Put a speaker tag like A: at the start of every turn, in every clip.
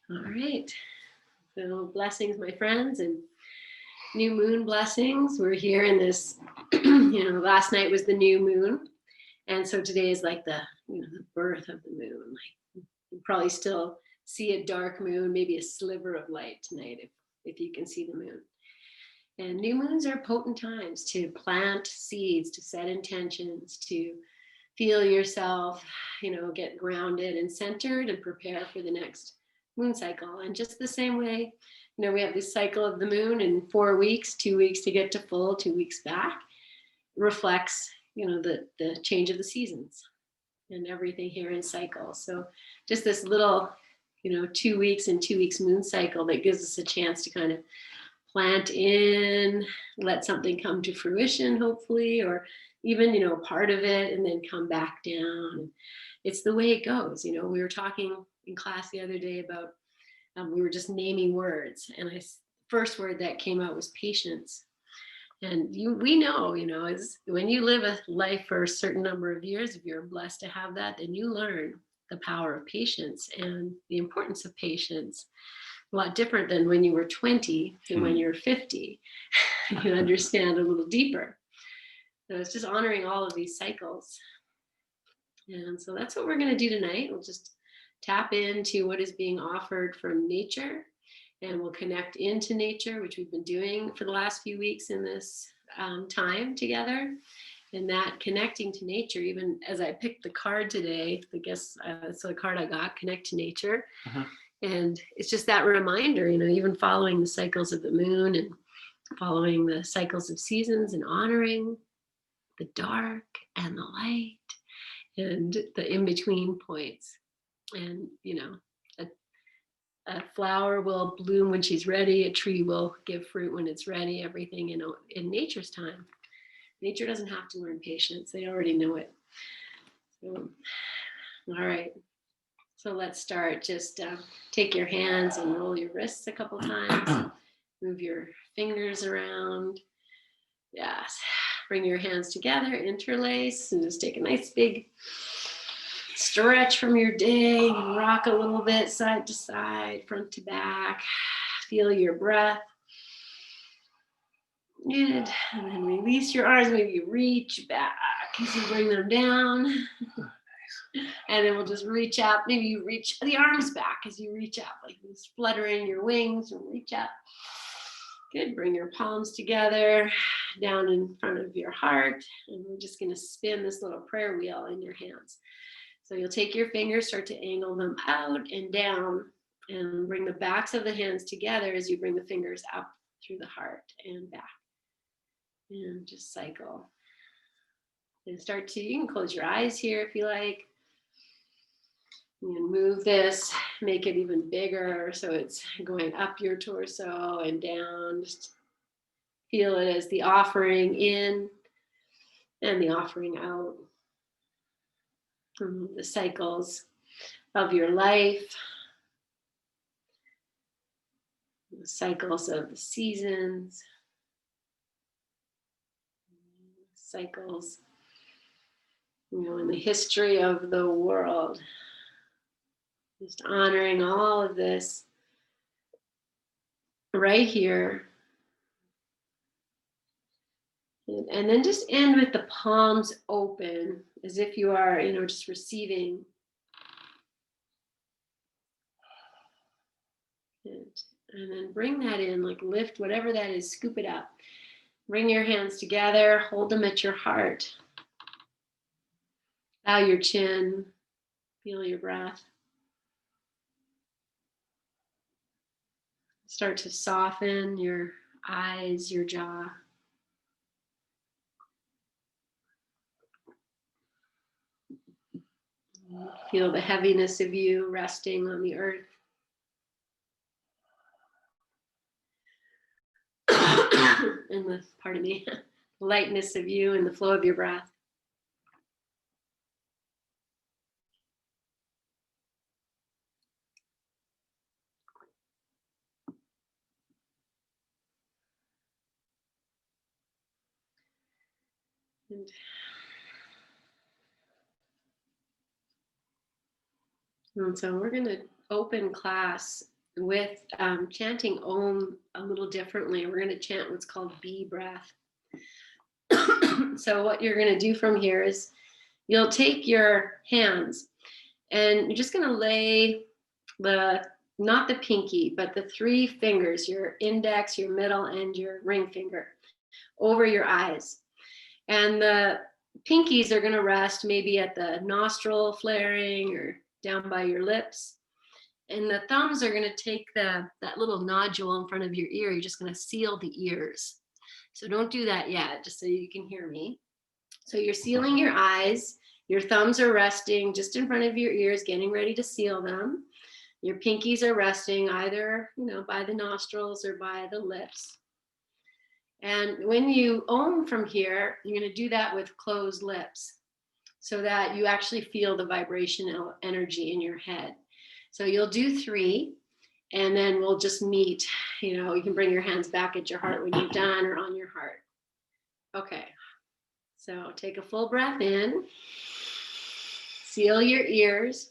A: All right. So blessings, my friends, and new moon blessings. We're here in this, last night was the new moon. And so today is like the birth of the moon. Like you probably still see a dark moon, maybe a sliver of light tonight if you can see the moon. And new moons are potent times to plant seeds, to set intentions, to feel yourself, get grounded and centered and prepare for the next moon cycle. And just the same way, we have this cycle of the moon in 4 weeks, 2 weeks to get to full, 2 weeks back, reflects, the change of the seasons and everything here in cycles. So just this little, 2 weeks and 2 weeks moon cycle that gives us a chance to kind of plant in, let something come to fruition, hopefully, or even, part of it and then come back down. It's the way it goes. We were talking in class the other day about, we were just naming words. And first word that came out was patience. And we know, is when you live a life for a certain number of years, if you're blessed to have that, then you learn the power of patience and the importance of patience. A lot different than when you were 20 and when you're 50. You understand a little deeper. So it's just honoring all of these cycles. And so that's what we're going to do tonight. We'll just tap into what is being offered from nature, and we'll connect into nature, which we've been doing for the last few weeks in this time together. And that connecting to nature, even as I picked the card today, I guess so the card I got, Connect to Nature. And it's just that reminder, even following the cycles of the moon and following the cycles of seasons and honoring the dark and the light and the in-between points. And, a flower will bloom when she's ready. A tree will give fruit when it's ready. Everything, in nature's time. Nature doesn't have to learn patience. They already know it. So, all right. So let's start. Just take your hands and roll your wrists a couple times. Move your fingers around. Yes. Bring your hands together, interlace, and just take a nice big stretch from your day. Rock a little bit side to side, front to back. Feel your breath. Good. And then release your arms. Maybe you reach back as you bring them down. And then we'll just reach out. Maybe you reach the arms back as you reach out, like this fluttering your wings and reach out. Good. Bring your palms together down in front of your heart. And we're just going to spin this little prayer wheel in your hands. So you'll take your fingers, start to angle them out and down, and bring the backs of the hands together as you bring the fingers up through the heart and back. And just cycle. And you can close your eyes here if you like. You can move this, make it even bigger so it's going up your torso and down. Just feel it as the offering in and the offering out. From the cycles of your life, the cycles of the seasons, cycles, in the history of the world. Just honoring all of this right here. And then just end with the palms open as if you are, just receiving. And then bring that in, like lift whatever that is, scoop it up. Bring your hands together, hold them at your heart. Bow your chin, feel your breath. Start to soften your eyes, your jaw. Feel the heaviness of you resting on the earth. And the lightness of you and the flow of your breath. And so we're going to open class with chanting Om a little differently. We're going to chant what's called bee breath. So what you're going to do from here is you'll take your hands and you're just going to lay not the pinky, but the 3 fingers, your index, your middle, and your ring finger, over your eyes. And the pinkies are going to rest maybe at the nostril flaring or down by your lips. And the thumbs are going to take that little nodule in front of your ear. You're just going to seal the ears. So don't do that yet, just so you can hear me. So you're sealing your eyes. Your thumbs are resting just in front of your ears, getting ready to seal them. Your pinkies are resting either, by the nostrils or by the lips. And when you Om from here, you're going to do that with closed lips so that you actually feel the vibrational energy in your head. So you'll do 3, and then we'll just meet. You can bring your hands back at your heart when you're done, or on your heart. Okay. So take a full breath in. Seal your ears.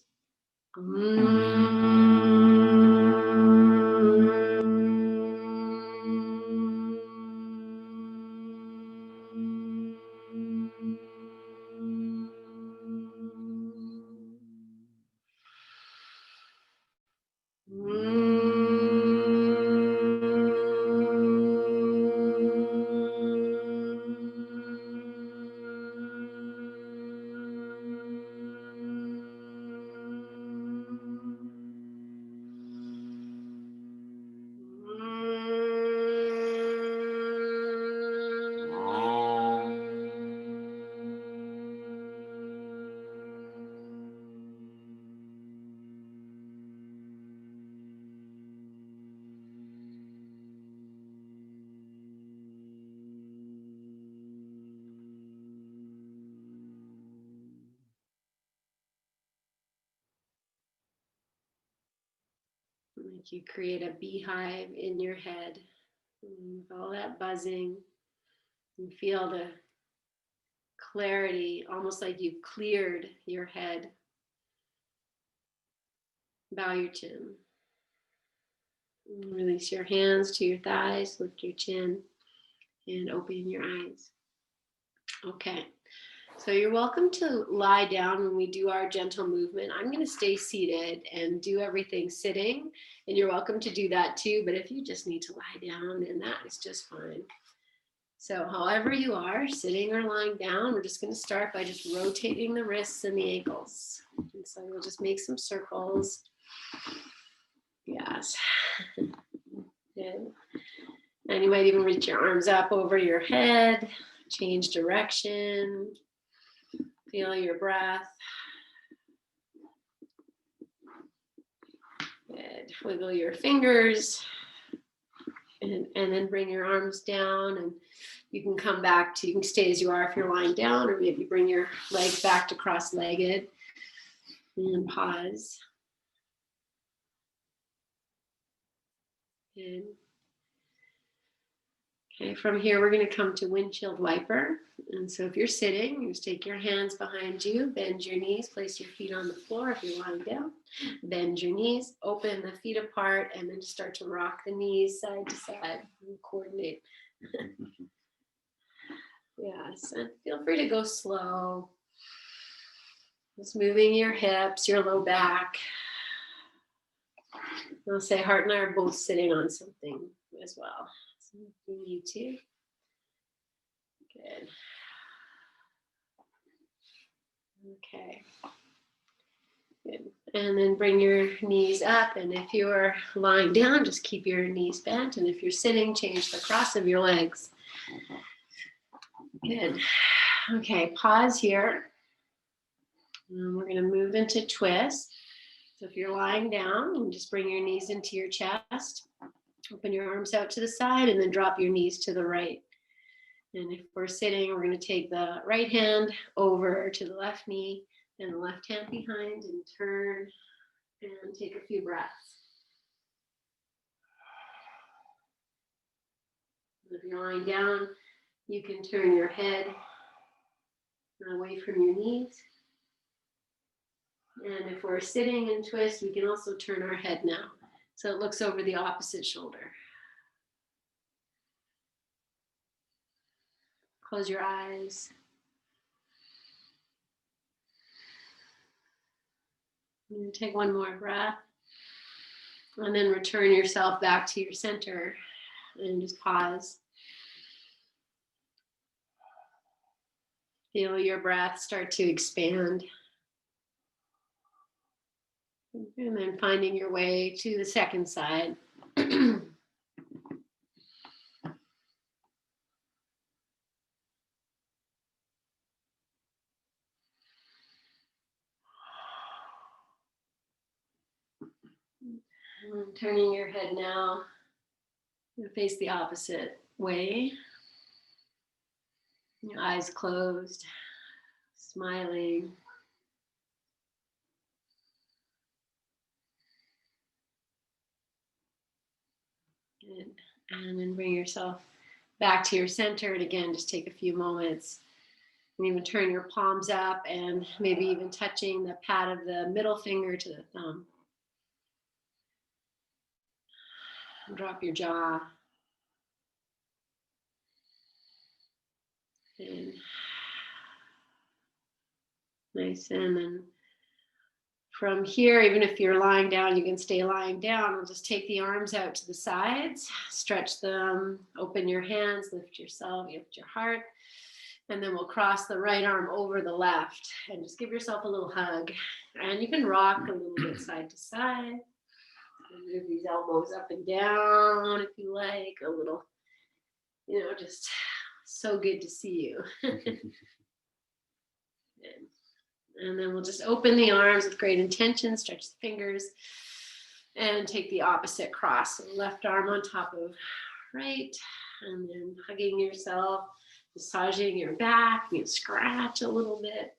A: Like you create a beehive in your head, with all that buzzing. You feel the clarity, almost like you've cleared your head. Bow your chin. Release your hands to your thighs, lift your chin, and open your eyes. Okay. So you're welcome to lie down when we do our gentle movement. I'm going to stay seated and do everything sitting, and you're welcome to do that too. But if you just need to lie down, then that is just fine. So however you are, sitting or lying down, we're just going to start by just rotating the wrists and the ankles. And so we'll just make some circles. Yes. Good. And you might even reach your arms up over your head, change direction. Feel your breath. Good. Wiggle your fingers. And then bring your arms down, and you can come back to, you can stay as you are if you're lying down, or maybe bring your legs back to cross-legged and pause. Good. Okay, from here, we're going to come to windshield wiper. And so if you're sitting, you just take your hands behind you, bend your knees, place your feet on the floor if you're lying down, bend your knees, open the feet apart, and then start to rock the knees side to side and coordinate. Yes, and feel free to go slow. Just moving your hips, your low back. I'll say Heart and I are both sitting on something as well. So you too. Good. Okay. Good. And then bring your knees up. And if you're lying down, just keep your knees bent. And if you're sitting, change the cross of your legs. Good. Okay, pause here. And we're going to move into twist. So if you're lying down, you just bring your knees into your chest. Open your arms out to the side and then drop your knees to the right. And if we're sitting, we're going to take the right hand over to the left knee and the left hand behind and turn and take a few breaths. If you're lying down, you can turn your head away from your knees. And if we're sitting in twist, we can also turn our head now So it looks over the opposite shoulder. Close your eyes. And take one more breath. And then return yourself back to your center and just pause. Feel your breath start to expand. And then finding your way to the second side. And turning your head now, face the opposite way. Your eyes closed, smiling. Good. And then bring yourself back to your center. And again, just take a few moments. And even turn your palms up and maybe even touching the pad of the middle finger to the thumb. Drop your jaw. And nice. And then from here, even if you're lying down, you can stay lying down. We'll just take the arms out to the sides, stretch them, open your hands, lift yourself, lift your heart. And then we'll cross the right arm over the left and just give yourself a little hug. And you can rock a little bit side to side. Move these elbows up and down if you like, a little, just so good to see you. And then we'll just open the arms with great intention, stretch the fingers, and take the opposite cross. So left arm on top of right, and then hugging yourself, massaging your back, you scratch a little bit.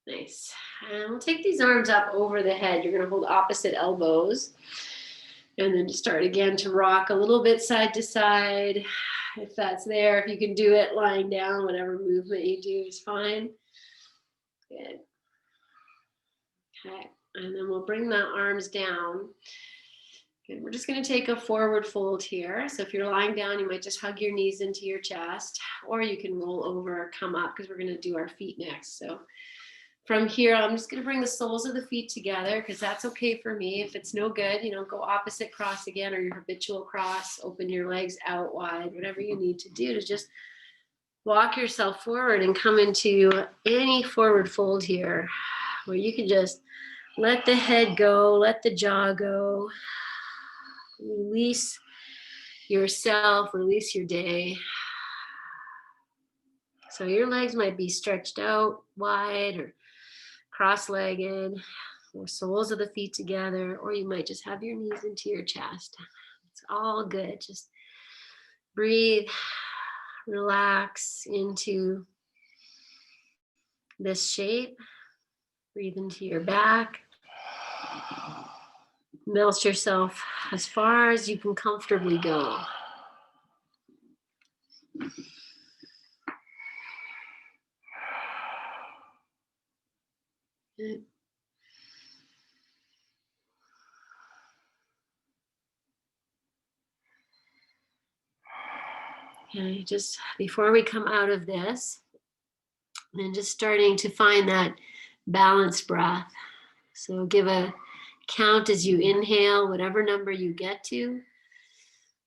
A: Nice. And we'll take these arms up over the head. You're going to hold opposite elbows. And then just start again to rock a little bit side to side. If that's there, if you can do it lying down, whatever movement you do is fine. Good. Okay. And then we'll bring the arms down. Good. We're just going to take a forward fold here. So if you're lying down, you might just hug your knees into your chest, or you can roll over, come up, because we're going to do our feet next. So from here, I'm just going to bring the soles of the feet together, because that's okay for me. If it's no good, go opposite cross again, or your habitual cross. Open your legs out wide, whatever you need to do to just walk yourself forward and come into any forward fold here, where you can just let the head go, let the jaw go, release yourself, release your day. So your legs might be stretched out wide or cross-legged, or soles of the feet together, or you might just have your knees into your chest. It's all good. Just breathe, relax into this shape. Breathe into your back. Melt yourself as far as you can comfortably go. Good. Okay, just before we come out of this, and just starting to find that balanced breath. So give a count as you inhale, whatever number you get to.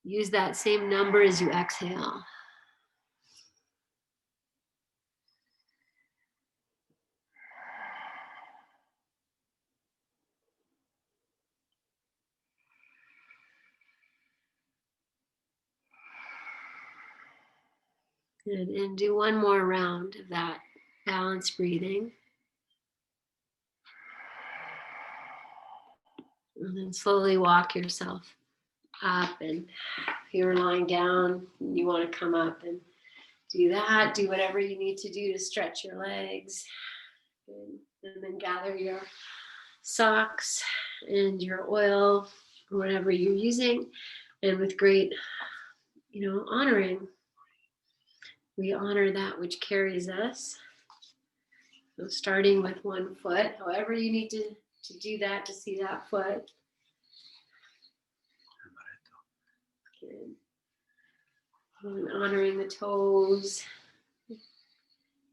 A: Use that same number as you exhale. Good. And do one more round of that balanced breathing. And then slowly walk yourself up. And if you're lying down, you want to come up and do that. Do whatever you need to do to stretch your legs. And then gather your socks and your oil, whatever you're using. And with great, honoring, we honor that which carries us. So starting with one foot, however you need to do that, to see that foot. Good. And honoring the toes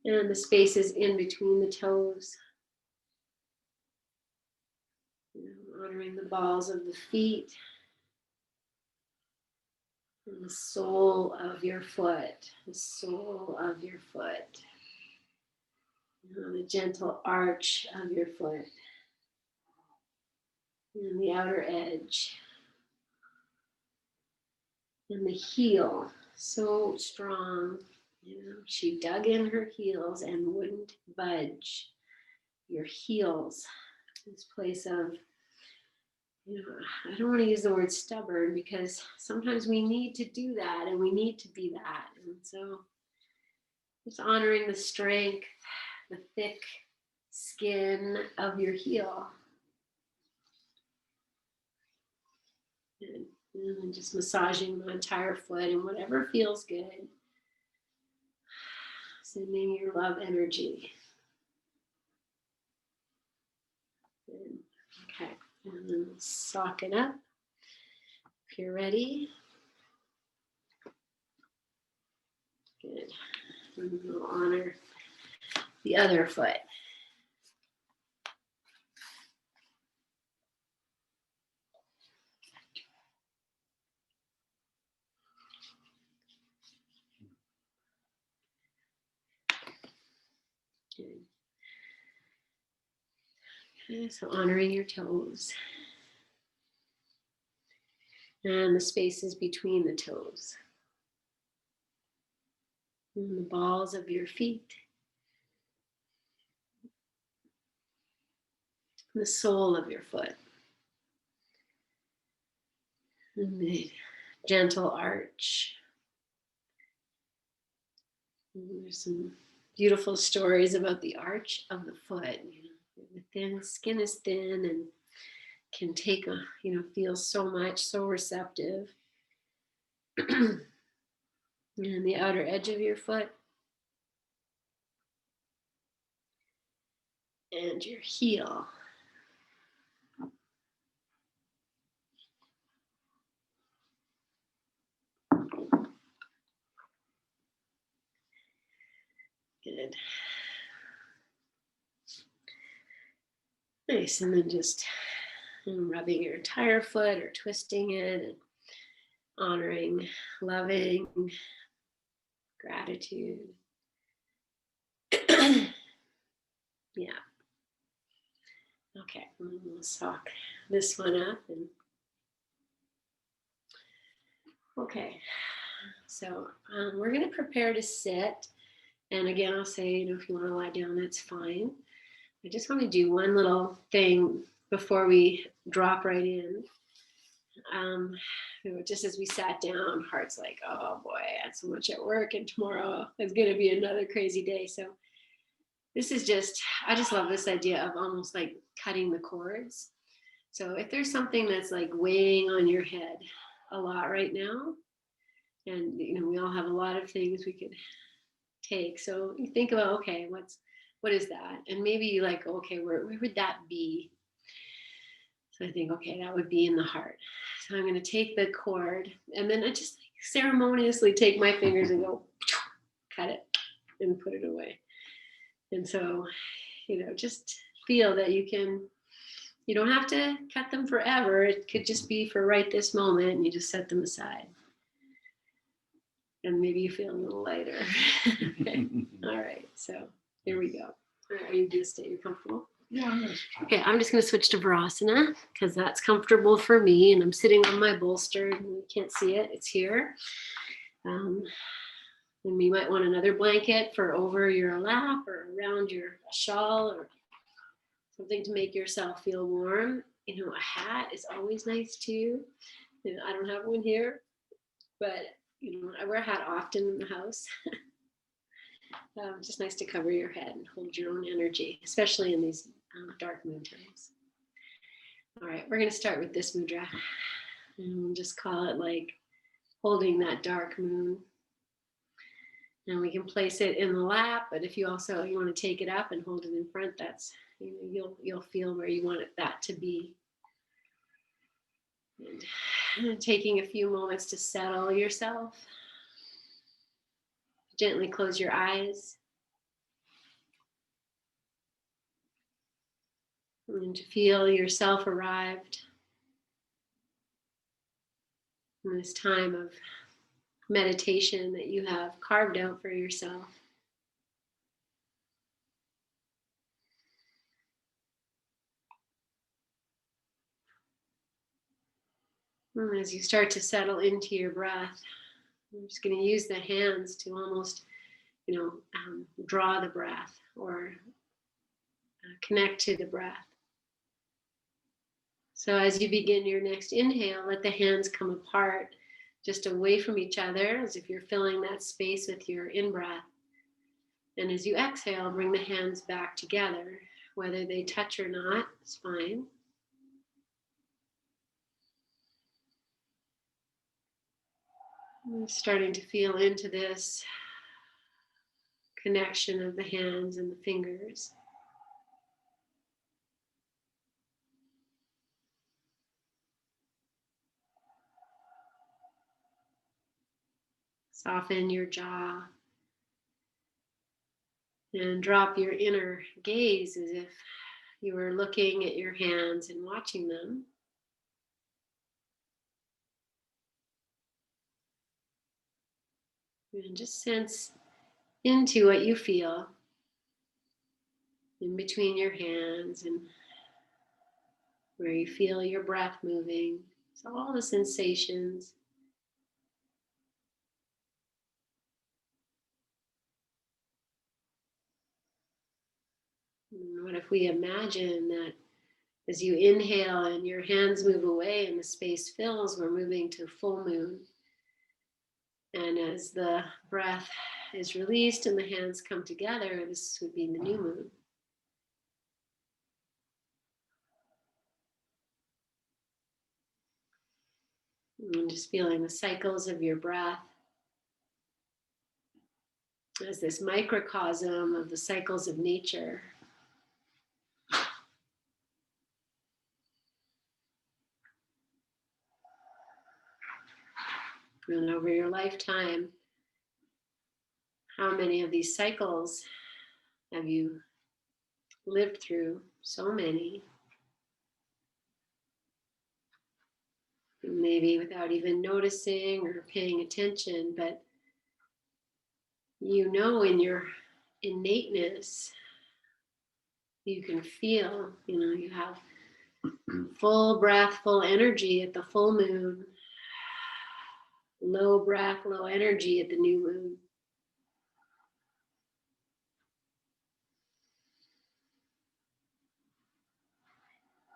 A: and the spaces in between the toes. Honoring the balls of the feet and the sole of your foot, the sole of your foot, the gentle arch of your foot, and the outer edge, and the heel, so strong. She dug in her heels and wouldn't budge. Your heels, this place of, I don't want to use the word stubborn, because sometimes we need to do that and we need to be that. And so just honoring the strength, the thick skin of your heel. And just massaging the entire foot and whatever feels good. Sending your love energy. Good. Okay, and then sock it up. If you're ready. Good. And we'll honor the other foot. Good. Okay, so honoring your toes and the spaces between the toes and the balls of your feet, the sole of your foot, and the gentle arch. And there's some beautiful stories about the arch of the foot. The thin skin is thin and can take feel so much, so receptive. And the outer edge of your foot and your heel. Good. Nice, and then just rubbing your entire foot or twisting it and honoring, loving, gratitude. Yeah. Okay, we'll sock this one up. Okay, so we're going to prepare to sit. And again, I'll say, if you want to lie down, that's fine. I just want to do one little thing before we drop right in. Just as we sat down, heart's like, oh boy, I had so much at work, and tomorrow is going to be another crazy day. So this is I just love this idea of almost like cutting the cords. So if there's something that's like weighing on your head a lot right now, and we all have a lot of things we could take. So you think about, okay, what is that? And maybe you like, okay, where would that be? So I think, okay, that would be in the heart. So I'm going to take the cord, and then I just ceremoniously take my fingers and go, cut it and put it away. And so, just feel that you don't have to cut them forever. It could just be for right this moment, and you just set them aside. And maybe you feel a little lighter. Okay. All right. So here we go. All right, are you going to stay comfortable?
B: Yeah.
A: Okay, I'm just going to switch to Virasana because that's comfortable for me, and I'm sitting on my bolster, and you can't see it. It's here. And you might want another blanket for over your lap or around your shawl or something to make yourself feel warm. A hat is always nice too. I don't have one here, but I wear a hat often in the house. Just nice to cover your head and hold your own energy, especially in these dark moon times. All right, we're going to start with this mudra, and we'll just call it like holding that dark moon. And we can place it in the lap, but if you want to take it up and hold it in front, that's, you'll feel where you want that to be. And taking a few moments to settle yourself. Gently close your eyes. And to feel yourself arrived in this time of meditation that you have carved out for yourself. And as you start to settle into your breath, I'm just going to use the hands to almost, draw the breath or connect to the breath. So as you begin your next inhale, let the hands come apart, just away from each other, as if you're filling that space with your in-breath. And as you exhale, bring the hands back together. Whether they touch or not, it's fine. I'm starting to feel into this connection of the hands and the fingers. Soften your jaw and drop your inner gaze as if you were looking at your hands and watching them. And just sense into what you feel in between your hands and where you feel your breath moving. So all the sensations. And what if we imagine that as you inhale and your hands move away and the space fills, we're moving to full moon. And as the breath is released and the hands come together, this would be the new moon. And just feeling the cycles of your breath as this microcosm of the cycles of nature. And over your lifetime, how many of these cycles have you lived through? So many. Maybe without even noticing or paying attention, but in your innateness, you can feel, you have full breath, full energy at the full moon, low breath, low energy at the new moon.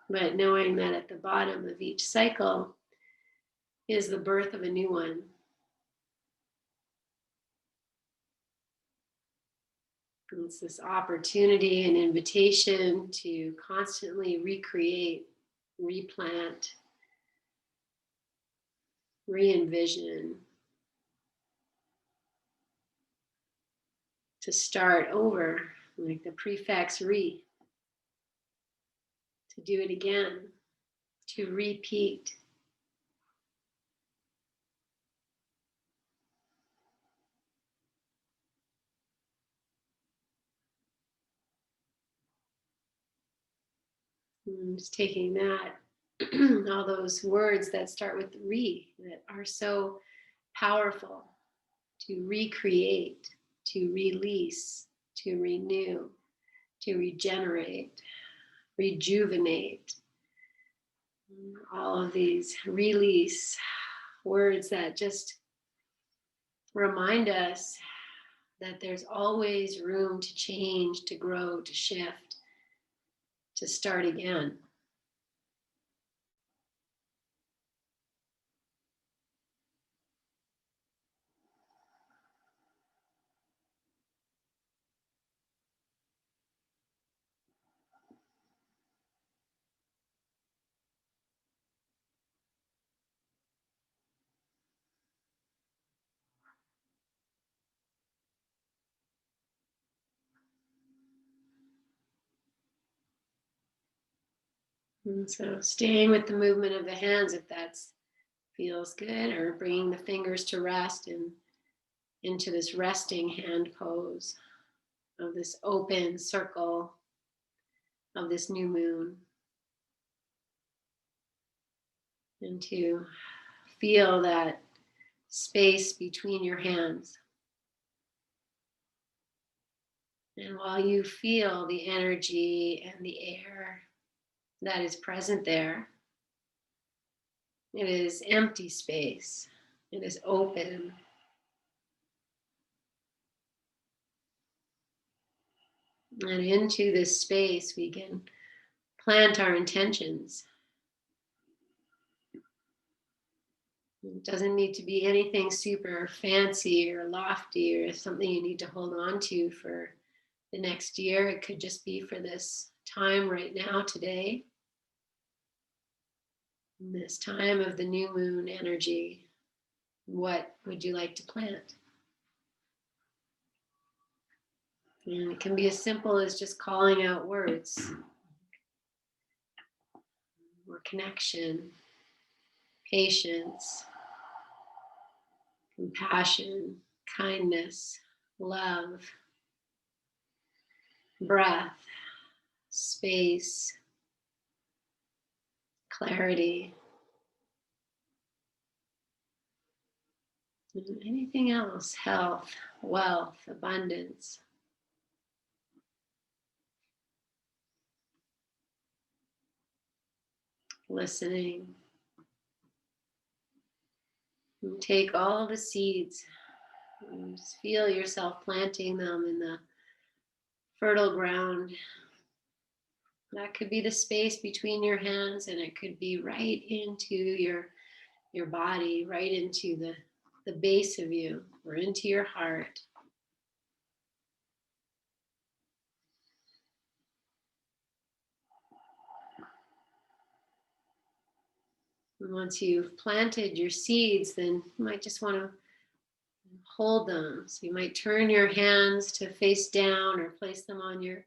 A: But knowing that at the bottom of each cycle is the birth of a new one. And it's this opportunity and invitation to constantly recreate, replant, re-envision, to start over, like the prefix re, to do it again, to repeat. And just taking that, all those words that start with re, that are so powerful, to recreate, to release, to renew, to regenerate, rejuvenate. All of these release words that just remind us that there's always room to change, to grow, to shift, to start again. And so staying with the movement of the hands, if that feels good, or bringing the fingers to rest and into this resting hand pose of this open circle of this new moon. And to feel that space between your hands. And while you feel the energy and the air that is present there, it is empty space. It is open. And into this space, we can plant our intentions. It doesn't need to be anything super fancy or lofty or something you need to hold on to for the next year. It could just be for this time right now, today. In this time of the new moon energy, what would you like to plant? And it can be as simple as just calling out words or connection, patience, compassion, kindness, love, breath, space, clarity, and anything else, health, wealth, abundance. Listening. And take all the seeds and just feel yourself planting them in the fertile ground. That could be the space between your hands, and it could be right into your body, right into the base of you, or into your heart. And once you've planted your seeds, then you might just want to hold them. So you might turn your hands to face down, or place them on your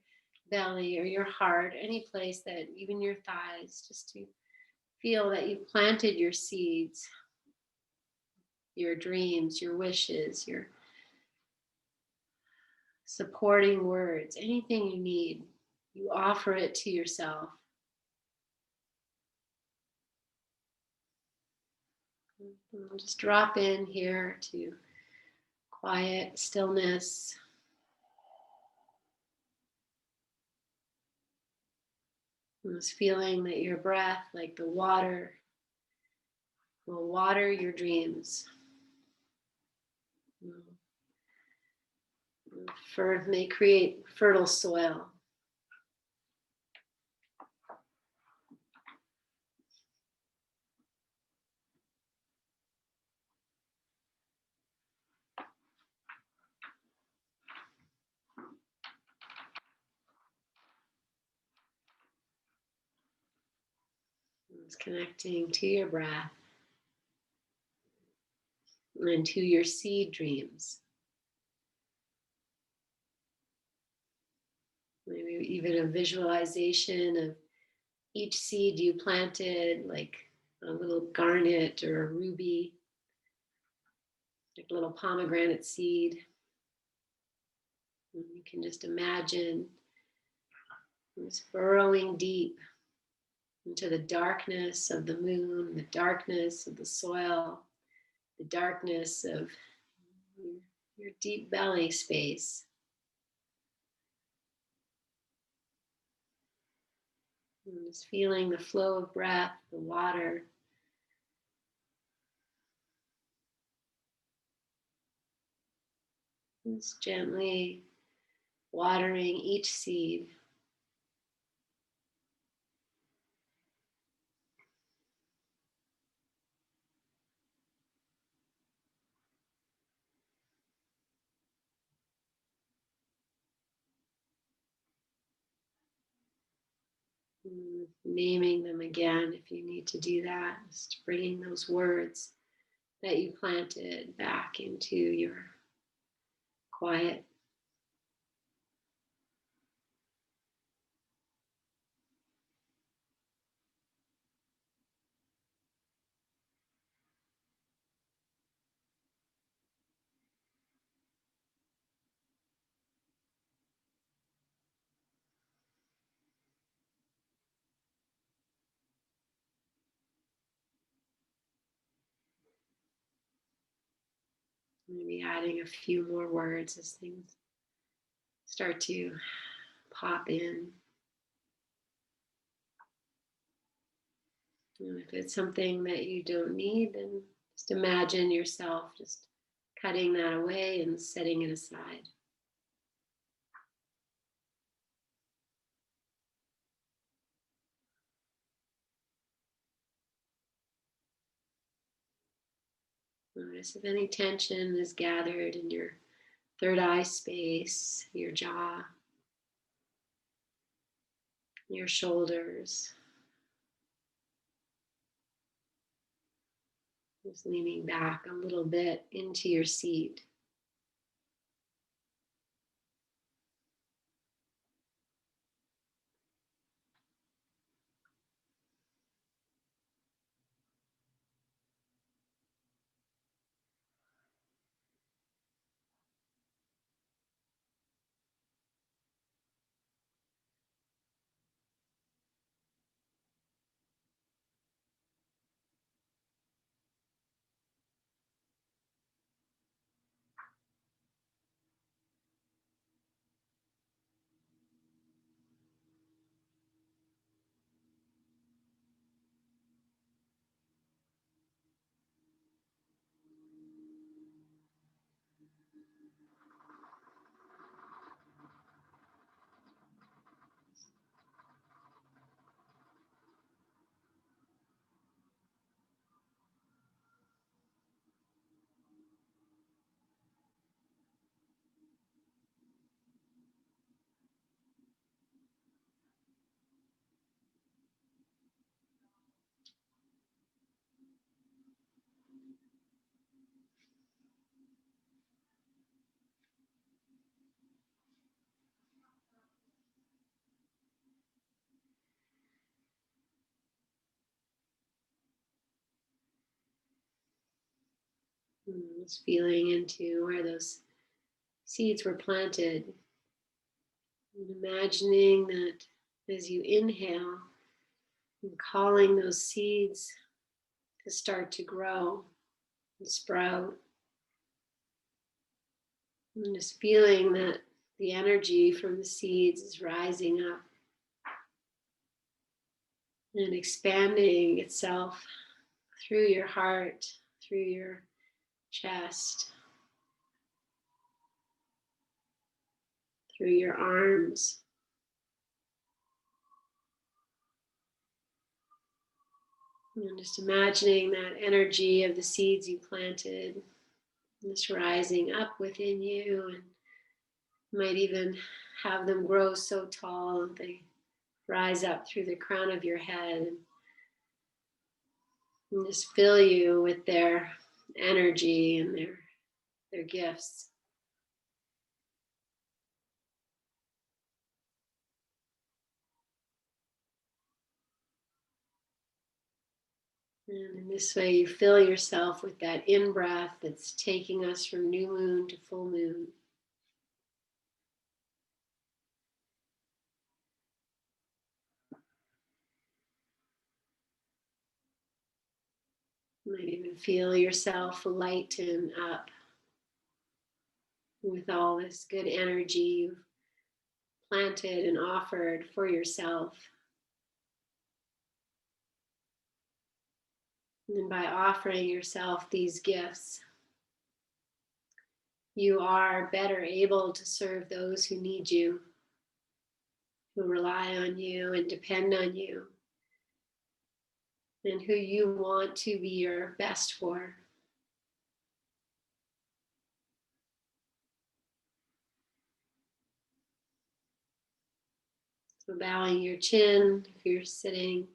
A: belly or your heart, any place that, even your thighs, just to feel that you've planted your seeds, your dreams, your wishes, your supporting words, anything you need. You offer it to yourself. And just drop in here to quiet, stillness. And this feeling that your breath, like the water, will water your dreams. May create fertile soil. It's connecting to your breath and to your seed dreams. Maybe even a visualization of each seed you planted, like a little garnet or a ruby, like a little pomegranate seed. And you can just imagine it's burrowing deep into the darkness of the moon, the darkness of the soil, the darkness of your deep belly space. And just feeling the flow of breath, the water. Just gently watering each seed. Naming them again if you need to do that. Just bringing those words that you planted back into your quiet. Maybe adding a few more words as things start to pop in. And if it's something that you don't need, then just imagine yourself just cutting that away and setting it aside. Notice if any tension is gathered in your third eye space, your jaw, your shoulders. Just leaning back a little bit into your seat. Just feeling into where those seeds were planted. And imagining that as you inhale, and calling those seeds to start to grow and sprout. And just feeling that the energy from the seeds is rising up and expanding itself through your heart, through your chest, through your arms. And just imagining that energy of the seeds you planted, just rising up within you, and you might even have them grow so tall that they rise up through the crown of your head and just fill you with their energy and their gifts. And in this way, you fill yourself with that in-breath that's taking us from new moon to full moon. You might even feel yourself lighten up with all this good energy you've planted and offered for yourself. And by offering yourself these gifts, you are better able to serve those who need you, who rely on you and depend on you, and who you want to be your best for. So bowing your chin if you're sitting.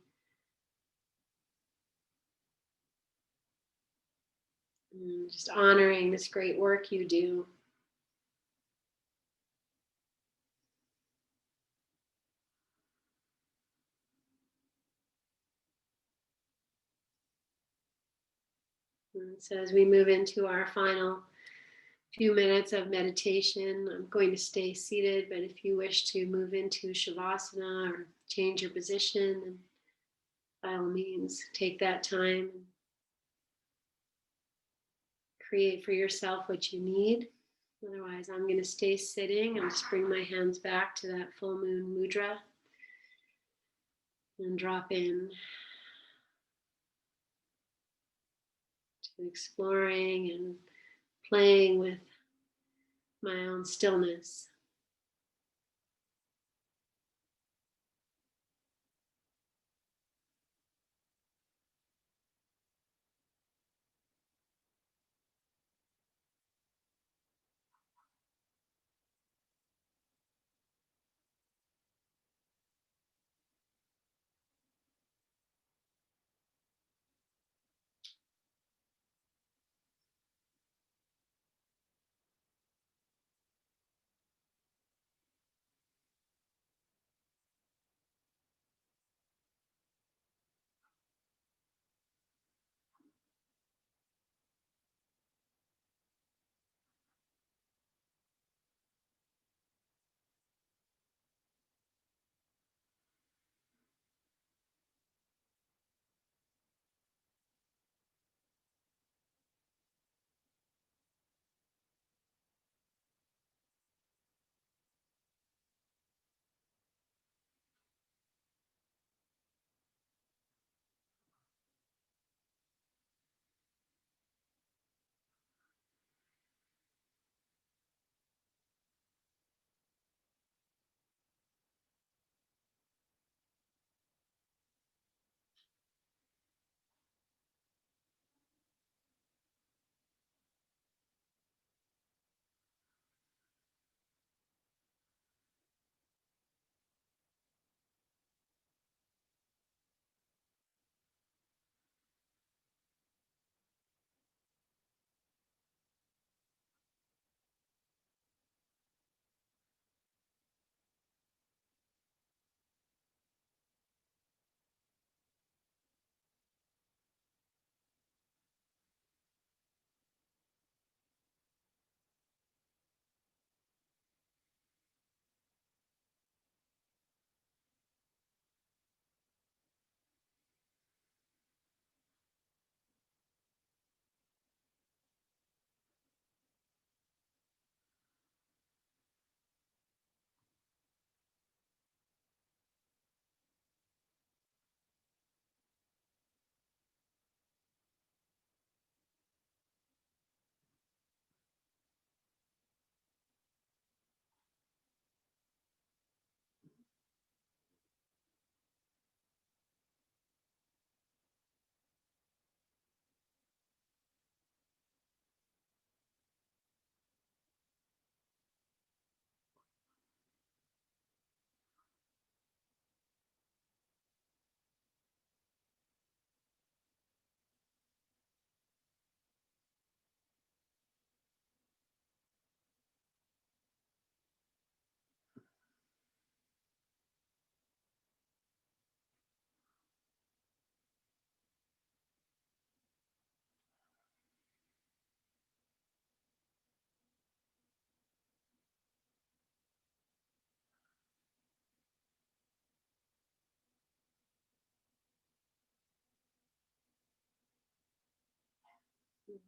A: And just honoring this great work you do. And so as we move into our final few minutes of meditation, I'm going to stay seated, but if you wish to move into Shavasana or change your position, then by all means, take that time. create for yourself what you need. Otherwise, I'm going to stay sitting. I'll just bring my hands back to that full moon mudra and drop in to exploring and playing with my own stillness.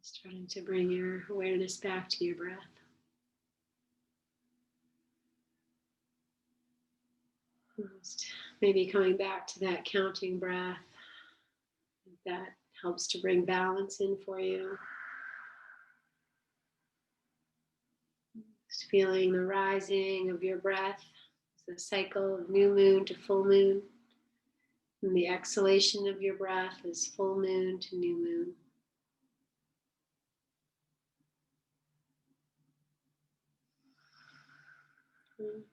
A: Starting to bring your awareness back to your breath. Just maybe coming back to that counting breath. That helps to bring balance in for you. Just feeling the rising of your breath, the cycle of new moon to full moon. And the exhalation of your breath is full moon to new moon.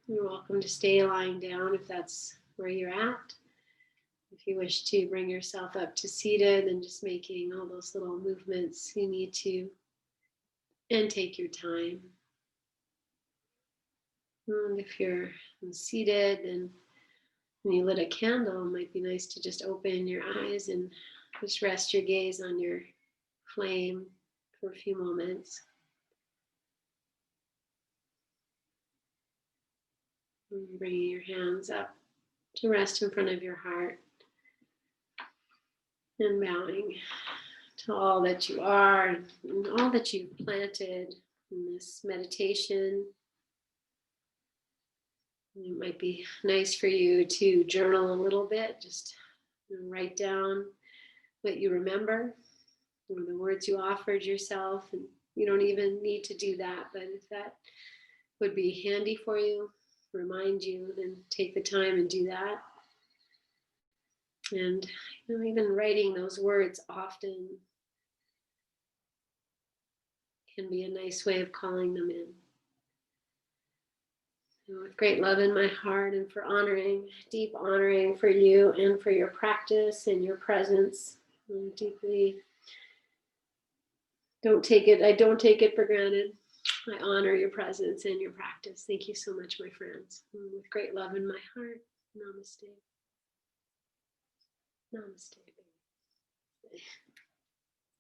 A: You're welcome to stay lying down if that's where you're at. If you wish to bring yourself up to seated, then just making all those little movements you need to, and take your time. And if you're seated and you lit a candle, it might be nice to just open your eyes and just rest your gaze on your flame for a few moments. And bringing your hands up to rest in front of your heart and bowing to all that you are and all that you've planted in this meditation. It might be nice for you to journal a little bit, just write down what you remember or the words you offered yourself. And you don't even need to do that, but if that would be handy for you, remind you, then take the time and do that. And even writing those words often can be a nice way of calling them in. With great love in my heart, and for honoring, deep honoring for you and for your practice and your presence. And deeply, I don't take it for granted. I honor your presence and your practice. Thank you so much, my friends. And with great love in my heart, namaste. Namaste.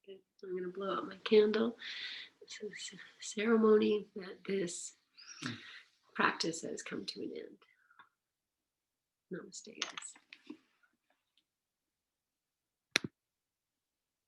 A: Good. I'm going to blow out my candle. This is a ceremony that this practice has come to an end. Namaste, guys.